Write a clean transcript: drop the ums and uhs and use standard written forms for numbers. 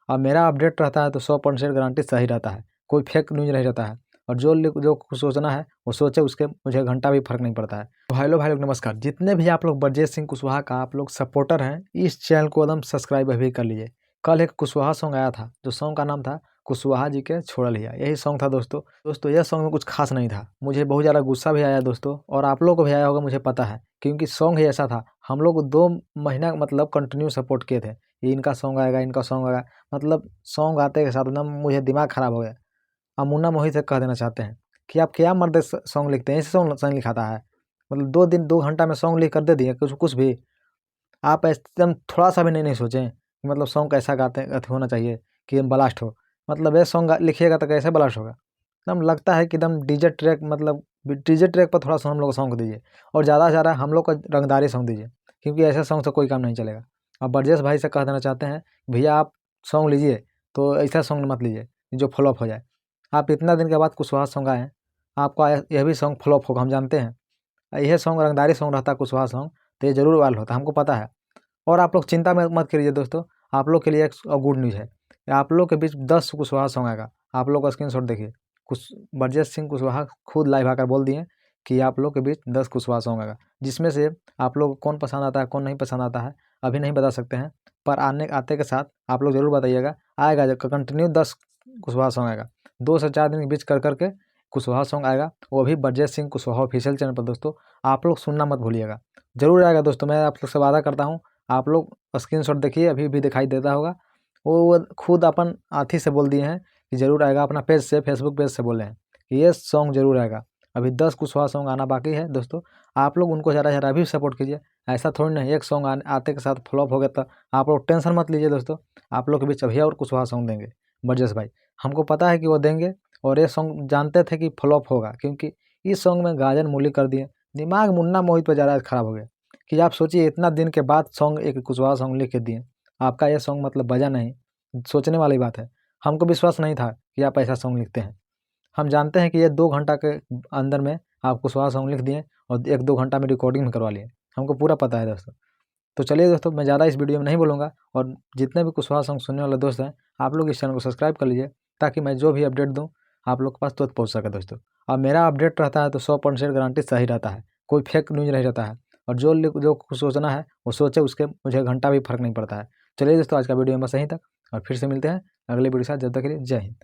और मेरा अपडेट रहता है तो 100% गारंटी सही रहता है, कोई फेक न्यूज़ नहीं रहता है। और जो कुछ सोचना है वो सोचे, उसके मुझे घंटा भी फ़र्क नहीं पड़ता है। तो हेलो भाई लोग, नमस्कार। जितने भी आप लोग ब्रजेश सिंह कुशवाहा का आप लोग सपोर्टर हैं, इस चैनल को एकदम सब्सक्राइब अभी कर लीजिए। कल एक कुशवाहा सॉन्ग आया था, जो सॉन्ग का नाम था कुशवाहा जी के छोड़ लिया, यही सॉन्ग था दोस्तों। यह सॉन्ग में कुछ खास नहीं था, मुझे बहुत ज़्यादा गुस्सा भी आया दोस्तों, और आप लोगों को भी आया होगा मुझे पता है, क्योंकि सॉन्ग ही ऐसा था। हम लोग 2 महीना मतलब कंटिन्यू सपोर्ट किए थे, ये इनका सॉन्ग आएगा, इनका सॉन्ग आएगा। मतलब सॉन्ग आते के साथ एकदम मुझे दिमाग ख़राब हो गया। अब मुन्ना मोहित से कह देना चाहते हैं कि आप क्या मर्द सॉन्ग लिखते हैं, ऐसे सॉन्ग लिखाता है। मतलब 2 दिन 2 घंटा में सॉन्ग लिख कर दे दिए, कुछ भी। आप एकदम थोड़ा-सा भी नहीं सोचें कि मतलब सॉन्ग कैसा गाते होना चाहिए कि ब्लास्ट हो। मतलब ये सॉन्ग लिखिएगा तो कैसे ब्लास्ट होगा? एकदम लगता है कि एकदम डीजे ट्रैक, मतलब डीजे ट्रैक पर थोड़ा-सा हम लोग को सॉन्ग दीजिए, और ज़्यादा से ज़्यादा हम लोग को रंगदारी सॉन्ग दीजिए, क्योंकि ऐसे सॉन्ग से कोई काम नहीं चलेगा। अब ब्रजेश भाई से कह देना चाहते हैं, भैया आप सॉन्ग लीजिए तो ऐसा सॉन्ग मत लीजिए जो फ्लॉप हो जाए। आप इतना दिन के बाद कुशवाहा सॉन्ग आए हैं, आपका यह भी सॉन्ग फ्लॉप होगा, हम जानते हैं। यह सॉन्ग रंगदारी सॉन्ग रहता कुशवाहा सॉन्ग, तो ये ज़रूर वायरल होता, हमको पता है। और आप लोग चिंता में मत करिए दोस्तों, आप लोग के लिए एक गुड न्यूज़ है। आप लोग के बीच 10 कुशवाहा सॉन्ग आएगा। आप लोग का स्क्रीनशॉट देखिए, कुछ ब्रजेश सिंह कुशवाहा खुद लाइव आकर बोल दिए कि आप लोग के बीच 10 कुशवाहा सॉन्ग आएगा, जिसमें से आप लोग को कौन पसंद आता है, कौन नहीं पसंद आता है, अभी नहीं बता सकते हैं। पर आते के साथ आप लोग ज़रूर बताइएगा। आएगा कंटिन्यू 10 कुशवाहा सॉन्ग आएगा, 2 से 4 दिन के बीच कर के कुशवाहा सॉन्ग आएगा, वो भी ब्रजेश सिंह कुशवाहा ऑफिशियल चैनल पर। दोस्तों आप लोग सुनना मत भूलिएगा, ज़रूर आएगा दोस्तों, मैं आप लोग से वादा करता हूँ। आप लोग स्क्रीनशॉट देखिए, अभी भी दिखाई देता होगा। वो खुद अपन आँखी से बोल दिए हैं कि ज़रूर आएगा, अपना पेज से, फेसबुक पेज से बोले हैं कि ये सॉन्ग ज़रूर आएगा। अभी 10 कुशवाहा सॉन्ग आना बाकी है दोस्तों। आप लोग उनको ज़्यादा से ज़्यादा अभी सपोर्ट कीजिए। ऐसा थोड़ी नहीं एक सॉन्ग आते के साथ फ्लॉप हो गया तो आप लोग टेंशन मत लीजिए दोस्तों। आप लोग के बीच अभी और कुशवाहा सॉन्ग देंगे ब्रजेश भाई, हमको पता है कि वो देंगे। और ये सॉन्ग जानते थे कि फ्लॉप होगा, क्योंकि इस सॉन्ग में गाजन मूली कर दिए। दिमाग मुन्ना मोहित पे ज़्यादा ख़राब हो गया कि आप सोचिए, इतना दिन के बाद सॉन्ग, एक कुशवाहा सॉन्ग लिख के दिए, आपका ये सॉन्ग मतलब बजा नहीं। सोचने वाली बात है। हमको विश्वास नहीं था कि आप ऐसा सॉन्ग लिखते हैं। हम जानते हैं कि ये 2 घंटा के अंदर में आप कुशवाहा सॉन्ग लिख दिए, और 1-2 घंटा में रिकॉर्डिंग भी करवा लिए। हमको पूरा पता है दोस्तों। तो चलिए दोस्तों, मैं ज़्यादा इस वीडियो में नहीं बोलूँगा, और जितने भी कुशवाहा सॉन्ग सुनने वाले दोस्त हैं, आप लोग इस चैनल को सब्सक्राइब कर लीजिए, ताकि मैं जो भी अपडेट दूँ आप लोग के पास तुरंत पहुँच सके दोस्तों। और मेरा अपडेट रहता है तो 100% गारंटी सही रहता है, कोई फेक न्यूज़ नहीं रहता है। और जो कुछ सोचना है वो सोचे, उसके मुझे घंटा भी फ़र्क नहीं पड़ता है। चलिए दोस्तों, आज का वीडियो में बस यहीं तक, और फिर से मिलते हैं अगले वीडियो के साथ। जब तक के लिए जय हिंद।